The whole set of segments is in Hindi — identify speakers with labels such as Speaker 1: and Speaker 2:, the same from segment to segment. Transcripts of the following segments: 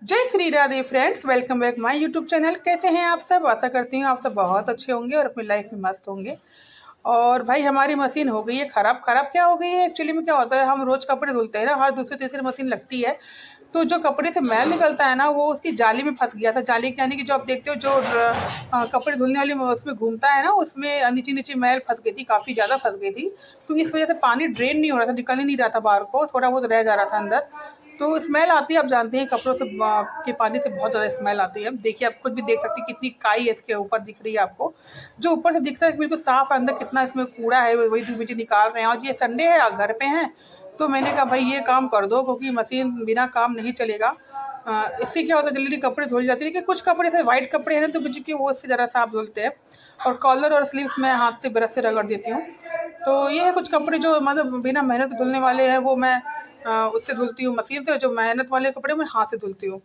Speaker 1: जय Shri Radhe friends, welcome back my YouTube channel. कैसे हैं आप सब? आशा करती हूँ आप सब बहुत अच्छे होंगे और अपनी लाइफ में मस्त होंगे। और भाई हमारी मशीन हो गई है खराब। खराब क्या हो गई है एक्चुअली में? क्या होता है, हम रोज कपड़े धुलते हैं ना, हर दूसरे तीसरे मशीन लगती है। तो जो कपड़े से मैल निकलता है ना, वो उसकी जाली में फंस गया था। जाली के यानी कि जो आप देखते हो, जो कपड़े धुलने वाली उसमें घूमता है ना, उसमें नीचे नीचे मैल फंस गई थी, काफ़ी ज़्यादा फंस गई थी। तो इस वजह से पानी ड्रेन नहीं हो रहा था, निकल ही नहीं रहा था बाहर को, थोड़ा बहुत रह जा रहा था अंदर। तो स्मेल आती है, आप जानते हैं कपड़ों से के पानी से बहुत ज़्यादा स्मेल आती है। देखिए, आप खुद भी देख सकते हैं कितनी काई है इसके ऊपर दिख रही है आपको। जो ऊपर से दिखता है बिल्कुल साफ है, अंदर कितना इसमें कूड़ा है वही धूल निकाल रहे हैं। और ये संडे है, घर पे हैं, तो मैंने कहा भाई ये काम कर दो, क्योंकि मशीन बिना काम नहीं चलेगा। इससे क्या होता है, जल्दी जल्दी कपड़े धुल जाते हैं। लेकिन कुछ कपड़े से वाइट कपड़े हैं ना, तो मुझे कि वो इससे ज़रा साफ धुलते हैं। और कॉलर और स्लीव्स मैं हाथ से ब्रश से रगड़ देती हूँ। तो ये है कुछ कपड़े जो मतलब बिना मेहनत धुलने वाले हैं, वो मैं उससे धुलती हूँ मशीन से। जो मेहनत वाले कपड़े मैं हाथ से धुलती हूँ।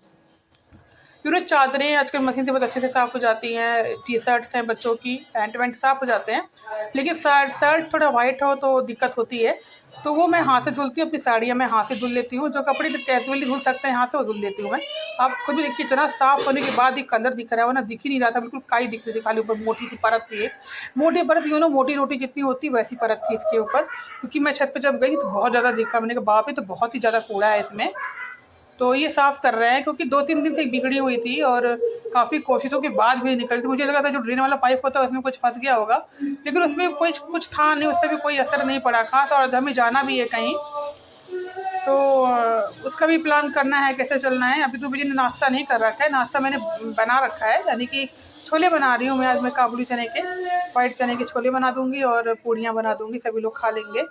Speaker 1: क्योंकि चादरें आजकल मशीन से बहुत अच्छे से साफ़ हो जाती हैं। टी शर्ट्स हैं बच्चों की, पैंट वैंट साफ़ हो जाते हैं। लेकिन शर्ट शर्ट थोड़ा वाइट हो तो दिक्कत होती है। तो वो मैं हाथ से धुलती हूँ। अपनी साड़ियाँ मैं हाथ से धुल लेती हूँ। जो कपड़े जो कैजुअली धुल सकते हैं हाथ से, वो धुल लेती हूँ मैं। आप खुद भी देखिए, इतना साफ़ होने के बाद ही कलर दिख रहा है, ना दिख ही नहीं रहा था, बिल्कुल काई दिख रही थी, खाली ऊपर मोटी सी परत थी एक। मोटी परत, यूँ नो मोटी रोटी जितनी होती वैसी परत थी इसके ऊपर। क्योंकि मैं छत पे जब गई तो बहुत ज़्यादा दिखा। मैंने कहा बाप रे, तो बहुत ही ज़्यादा कूड़ा है इसमें। तो ये साफ़ कर रहे हैं, क्योंकि 2-3 दिन से बिगड़ी हुई थी और काफ़ी कोशिशों के बाद भी निकली थी। मुझे लगा था जो ड्रेन वाला पाइप होता है उसमें कुछ फँस गया होगा, लेकिन उसमें कुछ कुछ था नहीं, उससे भी कोई असर नहीं पड़ा ख़ास। और हमें जाना भी है कहीं, तो उसका भी प्लान करना है, कैसे चलना है। अभी तो मुझे नाश्ता नहीं कर रखा है, नाश्ता मैंने बना रखा है, यानी कि छोले बना रही हूँ मैं आज। मैं काबुली चने के, वाइट चने के छोले बना दूँगी और पूड़ियाँ बना दूँगी, सभी लोग खा लेंगे।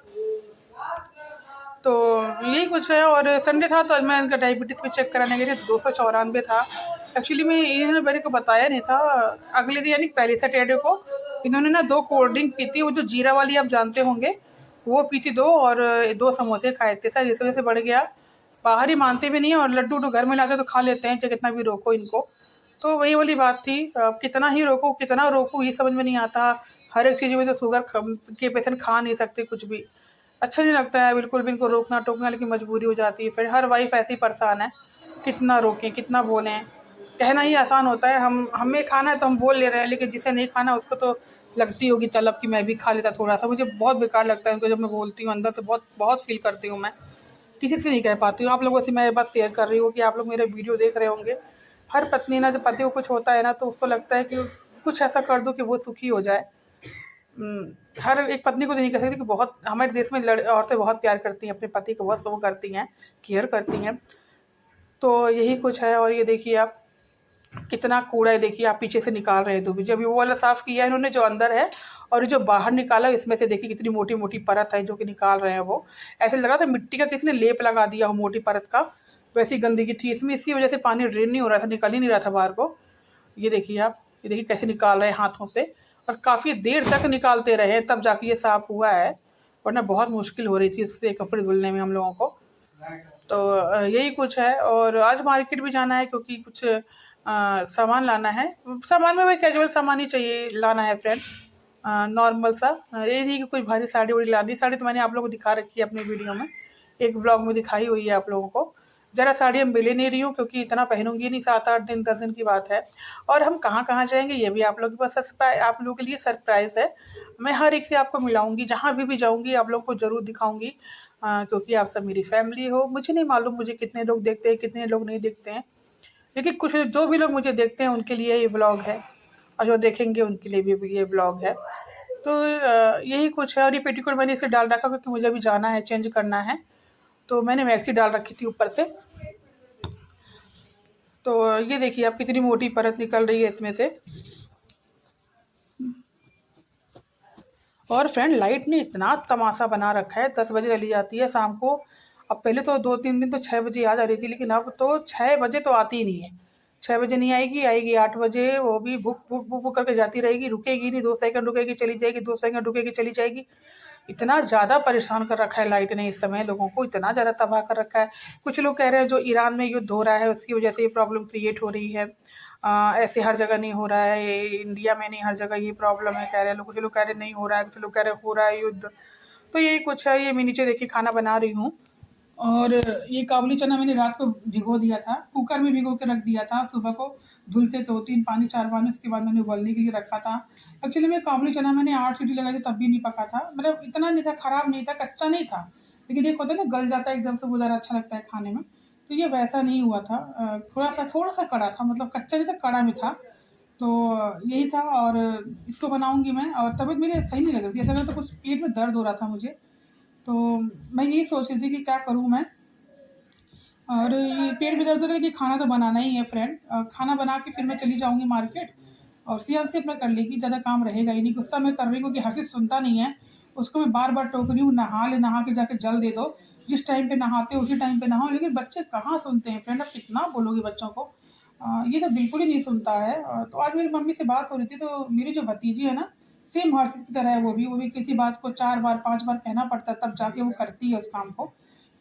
Speaker 1: तो यही कुछ है। और संडे था तो आज मैं इनका डायबिटीज़ भी चेक कराने गई थी, 294 था। एक्चुअली में इन्होंने मेरे को बताया नहीं था। अगले दिन यानी पहले सैटरडे को इन्होंने ना 2 कोल्ड ड्रिंक पी थी, वो जो जीरा वाली आप जानते होंगे, वो पी थी 2। और 2 समोसे खाए थे सर, इस वजह से बढ़ गया। बाहर ही मानते भी नहीं है, और लड्डू वड्डू घर में लाते तो खा लेते हैं, चाहे कितना भी रोको इनको। तो वही वाली बात थी। कितना ही रोको, कितना रोकूँ, ये समझ में नहीं आता। हर एक चीज़ में तो शुगर के पेशेंट खा नहीं सकते कुछ भी। अच्छा नहीं लगता है बिल्कुल भी इनको रोकना टोकना, लेकिन मजबूरी हो जाती है। फिर हर वाइफ ऐसे ही परेशान है, कितना रोकें कितना बोलें। कहना ही आसान होता है, हम हमें खाना है तो हम बोल ले रहे हैं, लेकिन जिसे नहीं खाना उसको तो लगती होगी तलब कि मैं भी खा लेता थोड़ा सा। मुझे बहुत बेकार लगता है उनको जब मैं बोलती हूँ, अंदर से बहुत बहुत फील करती हूँ मैं। किसी से नहीं कह पाती हूँ। आप लोगों से मैं बस शेयर कर रही हूँ कि आप लोग मेरे वीडियो देख रहे होंगे। हर पत्नी ना, जब पति को कुछ होता है ना, तो उसको लगता है कि कुछ ऐसा कर दूँ कि वो सुखी हो जाए। हर एक पत्नी को तो नहीं कह सकती कि बहुत हमारे देश में औरतें बहुत प्यार करती हैं अपने पति को, बहुत वो करती हैं, केयर करती हैं। तो यही कुछ है। और ये देखिए आप, कितना कूड़ा है, देखिए आप पीछे से निकाल रहे हैं तो भी। जब वो वाला साफ़ किया है इन्होंने जो अंदर है, और जो बाहर निकाला, इसमें से देखिए कितनी मोटी मोटी परत है जो कि निकाल रहे हैं वो। ऐसे लग रहा था मिट्टी का किसी ने लेप लगा दिया हो मोटी परत का, वैसी गंदगी थी इसमें। इसी वजह से पानी ड्रेन नहीं हो रहा था, निकल ही नहीं रहा था बाहर को। ये देखिए आप, ये देखिए कैसे निकाल रहे हैं हाथों से। और काफ़ी देर तक निकालते रहे तब जाके ये साफ़ हुआ है, वरना बहुत मुश्किल हो रही थी इससे कपड़े धुलने में हम लोगों को। तो यही कुछ है। और आज मार्केट भी जाना है, क्योंकि कुछ सामान लाना है। सामान में वही कैजुअल सामान ही चाहिए, लाना है फ्रेंड, नॉर्मल सा। ये नहीं कि कुछ भारी साड़ी वाड़ी लानी। साड़ी तो मैंने आप लोगों को दिखा रखी है अपने वीडियो में, एक व्लॉग में दिखाई हुई है आप लोगों को। ज़रा साड़ी हम ले नहीं रही हूँ, क्योंकि इतना पहनूंगी नहीं, 7-8 दिन 10 दिन की बात है। और हम कहाँ कहाँ जाएंगे ये भी आप लोगों के पास सरप्राइज, आप लोगों के लिए सरप्राइज़ है। मैं हर एक से आपको मिलाऊंगी, जहाँ भी जाऊंगी आप लोगों को ज़रूर दिखाऊंगी। क्योंकि आप सब मेरी फैमिली हो। मुझे नहीं मालूम मुझे कितने लोग देखते हैं, कितने लोग नहीं देखते हैं, लेकिन कुछ जो भी लोग मुझे देखते हैं उनके लिए ये व्लॉग है, और जो देखेंगे उनके लिए भी ये व्लॉग है। तो यही कुछ है। और ये पेटीकोट मैंने इसे डाल रखा क्योंकि मुझे अभी जाना है, चेंज करना है, तो मैंने मैक्सी डाल रखी थी ऊपर से। तो ये देखिए आप, कितनी मोटी परत निकल रही है इसमें से। और फ्रेंड, लाइट ने इतना तमाशा बना रखा है, 10 बजे चली जाती है शाम को। अब पहले तो 2-3 दिन तो 6 बजे आ जा रही थी, लेकिन अब तो 6 बजे तो आती ही नहीं है। 6 बजे नहीं आएगी, आएगी 8 बजे, वो भी भुक भुक भुक भुक करके जाती रहेगी, रुकेगी नहीं, 2 सेकंड रुकेगी चली जाएगी, 2 सेकंड रुकेगी चली जाएगी। इतना ज़्यादा परेशान कर रखा है लाइट ने इस समय, लोगों को इतना ज़्यादा तबाह कर रखा है। कुछ लोग कह रहे हैं जो ईरान में युद्ध हो रहा है उसकी वजह से ये प्रॉब्लम क्रिएट हो रही है। ऐसे हर जगह नहीं हो रहा है, ये इंडिया में नहीं, हर जगह ये प्रॉब्लम है कह रहे हैं लोग। कुछ लोग कह रहे हैं नहीं हो रहा है, कुछ लोग कह रहे हैं हो रहा है युद्ध। तो यही कुछ है। ये मैं नीचे देखिए खाना बना रही हूँ, और ये काबुली चना मैंने रात को भिगो दिया था, कुकर में भिगो के रख दिया था, सुबह को धुल के 2-3 पानी 4 पानी उसके बाद मैंने उबलने के लिए रखा था। एक्चुअली में काबुली चना मैंने 8 सीटी लगाई थी तब भी नहीं पका था, मतलब इतना नहीं था, ख़राब नहीं था, कच्चा नहीं था, लेकिन एक होता है ना गल जाता है एकदम से, वो ज़रा अच्छा लगता है खाने में, तो ये वैसा नहीं हुआ था। थोड़ा सा कड़ा था, मतलब कच्चा नहीं था, कड़ा में था। तो यही था। और इसको बनाऊँगी मैं, और तबीयत मेरी सही नहीं लग रही थी, ऐसा लग रहा था कुछ पेट में दर्द हो रहा था मुझे। तो मैं यही सोच रही थी कि क्या करूँ मैं। और ये पेट में दर्द हो रहा है कि खाना तो बनाना ही है फ्रेंड, खाना बना के फिर मैं चली जाऊँगी मार्केट, और सियान अपना कर लेगी, ज़्यादा काम रहेगा ही नहीं। गुस्सा मैं कर रही हूँ क्योंकि हर्षित सुनता नहीं है, उसको मैं बार बार टोक रही हूँ, नहा ले, नहा के जाके जल दे दो, जिस टाइम पे नहाते हो उसी टाइम पे नहाओ, लेकिन बच्चे कहाँ सुनते हैं फ्रेंड, अब कितना बोलोगे बच्चों को। ये तो बिल्कुल ही नहीं सुनता है। तो आज मेरी मम्मी से बात हो रही थी, तो मेरी जो भतीजी है ना, सेम हर्षित की तरह है, वो भी किसी बात को 4 बार 5 बार कहना पड़ता है तब जाके वो करती है उस काम को।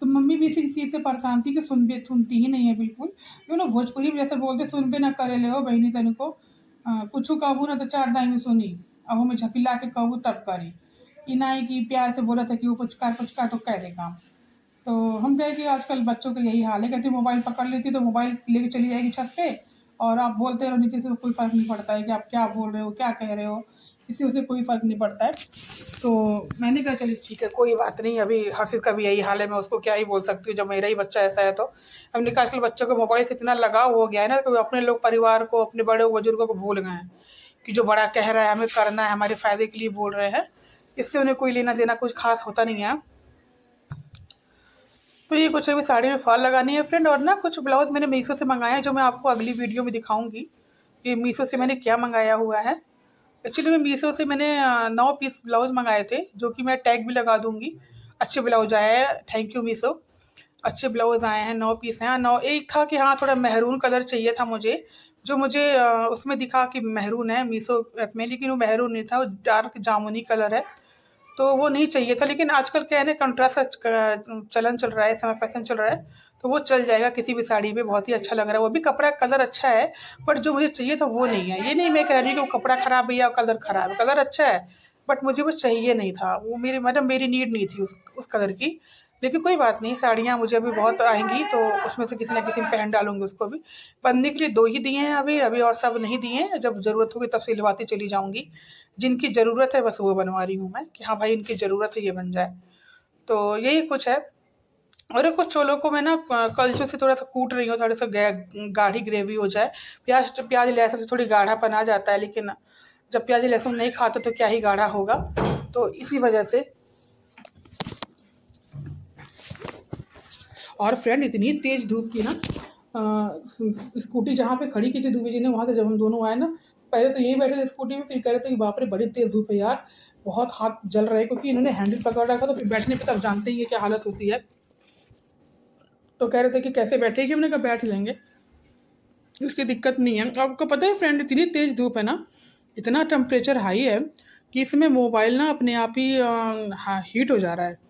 Speaker 1: तो मम्मी भी इसी चीज़ से परेशान थी कि सुनती ही नहीं है बिल्कुल। वो ना भोजपुरी में जैसे बोलते, सुनबे ना करे ले हो बहिनी तनिको, कुछु कहबू ना तो 4 दाई में सुनी, अब हमें झपिला के कहबू तब करी। ई नहीं कि प्यार से बोला था कि वो पुचकार पुचकार तो कह दे काम। तो हम कहे कि आजकल बच्चों का यही हाल है, कहते मोबाइल पकड़ लेती तो मोबाइल लेके चली जाएगी छत पे, और आप बोलते रहो नीचे से, कोई फ़र्क नहीं पड़ता है कि आप क्या बोल रहे हो, क्या कह रहे हो, किसी से कोई फ़र्क नहीं पड़ता है। तो मैंने कहा चलिए ठीक है, कोई बात नहीं, अभी हर्षित का भी यही हाल है, मैं उसको क्या ही बोल सकती हूँ जब मेरा ही बच्चा ऐसा है। तो हमने कहा आजकल बच्चों को मोबाइल से इतना लगाव हो गया है ना, कि अपने लोग परिवार को, अपने बड़े बुजुर्गों को भूल गए हैं, कि जो बड़ा कह रहा है हमें करना है, हमारे फ़ायदे के लिए बोल रहे हैं, इससे उन्हें कोई लेना देना कुछ खास होता नहीं है। तो ये कुछ अभी साड़ी में फॉल लगानी है फ्रेंड, और ना कुछ ब्लाउज़ मैंने मीशो से मंगाया है, जो मैं आपको अगली वीडियो में दिखाऊंगी कि मीशो से मैंने क्या मंगाया हुआ है। एक्चुअली मैं मीशो से मैंने 9 पीस ब्लाउज़ मंगाए थे, जो कि मैं टैग भी लगा दूंगी। अच्छे ब्लाउज आए हैं, थैंक यू मीशो। अच्छे ब्लाउज आए हैं, 9 पीस हैं। 9 एक था कि हाँ थोड़ा मेहरून कलर चाहिए था मुझे, जो मुझे उसमें दिखा कि मेहरून है मीशो ऐप में, लेकिन वो मेहरून नहीं था, वो डार्क जामुनी कलर है, तो वो नहीं चाहिए था। लेकिन आजकल क्या है ना, कंट्रास्ट का चलन चल रहा है, समय फैशन चल रहा है, तो वो चल जाएगा किसी भी साड़ी पे, बहुत ही अच्छा लग रहा है, वो भी कपड़ा कलर अच्छा है, बट जो मुझे चाहिए था वो नहीं है। ये नहीं मैं कह रही कि वो कपड़ा ख़राब है या कलर ख़राब है, कलर अच्छा है, बट मुझे वो चाहिए नहीं था, वो मेरी मतलब मेरी नीड नहीं थी उस कलर की। लेकिन कोई बात नहीं, साड़ियाँ मुझे अभी बहुत आएंगी, तो उसमें से किसी ना किसी में पहन डालूंगी उसको भी। बनने के लिए 2 ही दिए हैं अभी अभी, और सब नहीं दिए हैं, जब ज़रूरत होगी तब सिलवाती चली जाऊंगी। जिनकी ज़रूरत है बस वो बनवा रही हूँ मैं, कि हाँ भाई इनकी ज़रूरत है, ये बन जाए। तो यही कुछ है। और ये कुछ चोलों को मैं ना कलछुल से थोड़ा सा कूट रही हूँ, थोड़ा सा गाढ़ी ग्रेवी हो जाए। प्याज प्याज लहसुन से थोड़ी गाढ़ापन आ जाता है, लेकिन जब प्याज लहसुन नहीं खाते तो क्या ही गाढ़ा होगा, तो इसी वजह से। और फ्रेंड इतनी तेज़ धूप थी ना, स्कूटी जहाँ पे खड़ी की थी दूबी जी ने, वहाँ से जब हम दोनों आए ना, पहले तो यही बैठे थे स्कूटी में, फिर कह रहे थे कि बाप रे बड़ी तेज़ धूप है यार, बहुत हाथ जल रहे हैं, क्योंकि इन्होंने हैंडल पकड़ रखा, तो फिर बैठने पे तब जानते ही है क्या हालत होती है। तो कह रहे थे कि कैसे बैठेगी, हमने कहा बैठ लेंगे, उसकी दिक्कत नहीं है। आपको पता है फ्रेंड, इतनी तेज़ धूप है ना, इतना टेम्परेचर हाई है कि इसमें मोबाइल ना अपने आप ही हीट हो जा रहा है।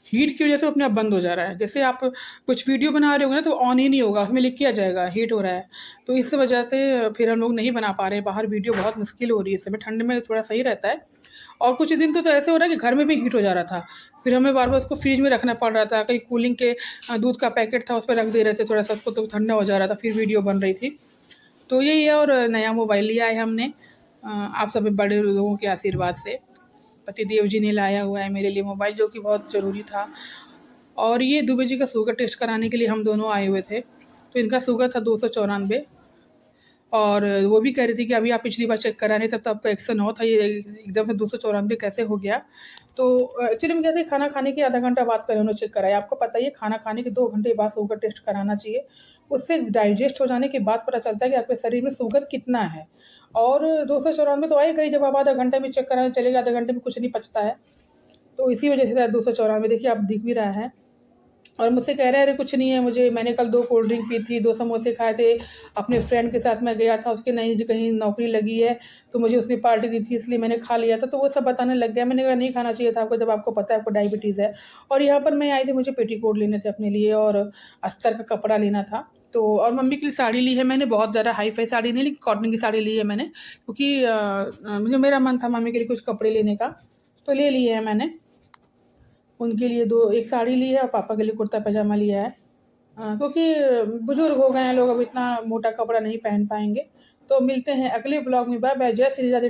Speaker 1: हीट की वजह से अपने आप बंद हो जा रहा है। जैसे आप कुछ वीडियो बना रहे होगे ना, तो ऑन ही नहीं होगा, उसमें लिख के आ जाएगा हीट हो रहा है। तो इस वजह से फिर हम लोग नहीं बना पा रहे हैं बाहर वीडियो, बहुत मुश्किल हो रही है इस समय। ठंड में थोड़ा सही रहता है, और कुछ दिन तो ऐसे हो रहा है कि घर में भी हीट हो जा रहा था, फिर हमें बार बार उसको फ्रिज में रखना पड़ रहा था। कहीं कूलिंग के दूध का पैकेट था, उस पर रख दे रहे थे थोड़ा सा उसको, तो ठंडा हो जा रहा था, फिर वीडियो बन रही थी। तो यही है। और नया मोबाइल लिया है हमने, आप सभी बड़े लोगों के आशीर्वाद से। पतिदेव जी ने लाया हुआ है मेरे लिए मोबाइल, जो कि बहुत ज़रूरी था। और ये दुबे जी का शुगर टेस्ट कराने के लिए हम दोनों आए हुए थे, तो इनका शुगर था 294, और वो भी कह रही थी कि अभी आप पिछली बार चेक कराने तब तो आपका 109 था, ये एकदम से 294 कैसे हो गया। तो एक्चुअली में कहते हैं खाना खाने के आधा घंटा बाद पहले उन्होंने चेक कराया। आपको पता ही है खाना खाने के 2 घंटे बाद शुगर टेस्ट कराना चाहिए, उससे डाइजेस्ट हो जाने के बाद पता चलता है कि आपके शरीर में शुगर कितना है। और 294 तो आएगा ही, जब आप आधा घंटे में चेक कराने चलेगा, आधे घंटे में कुछ नहीं पचता है, तो इसी वजह से 294 देखिए आप दिख भी रहा है। और मुझसे कह रहे हैं अरे कुछ नहीं है मुझे, मैंने कल 2 कोल्ड ड्रिंक पी थी, 2 समोसे खाए थे, अपने फ्रेंड के साथ मैं गया था, उसके नई कहीं नौकरी लगी है, तो मुझे उसने पार्टी दी थी इसलिए मैंने खा लिया था। तो वो सब बताने लग गया। मैंने कहा नहीं खाना चाहिए था आपको, जब आपको पता है आपको डायबिटीज़ है। और यहाँ पर मैं आई थी, मुझे पेटीकोट लेने थे अपने लिए, और अस्तर का कपड़ा लेना था। तो और मम्मी के लिए साड़ी ली है मैंने, बहुत ज़्यादा हाई फाई साड़ी नहीं, लेकिन कॉटन की साड़ी ली है मैंने, क्योंकि मुझे मेरा मन था मम्मी के लिए कुछ कपड़े लेने का, तो ले लिए हैं मैंने। उनके लिए दो एक साड़ी ली है और पापा के लिए कुर्ता पैजामा लिया है। क्योंकि बुजुर्ग हो गए हैं लोग, अब इतना मोटा कपड़ा नहीं पहन पाएंगे। तो मिलते हैं अगले ब्लॉग में। Bye bye. जय श्री राधे।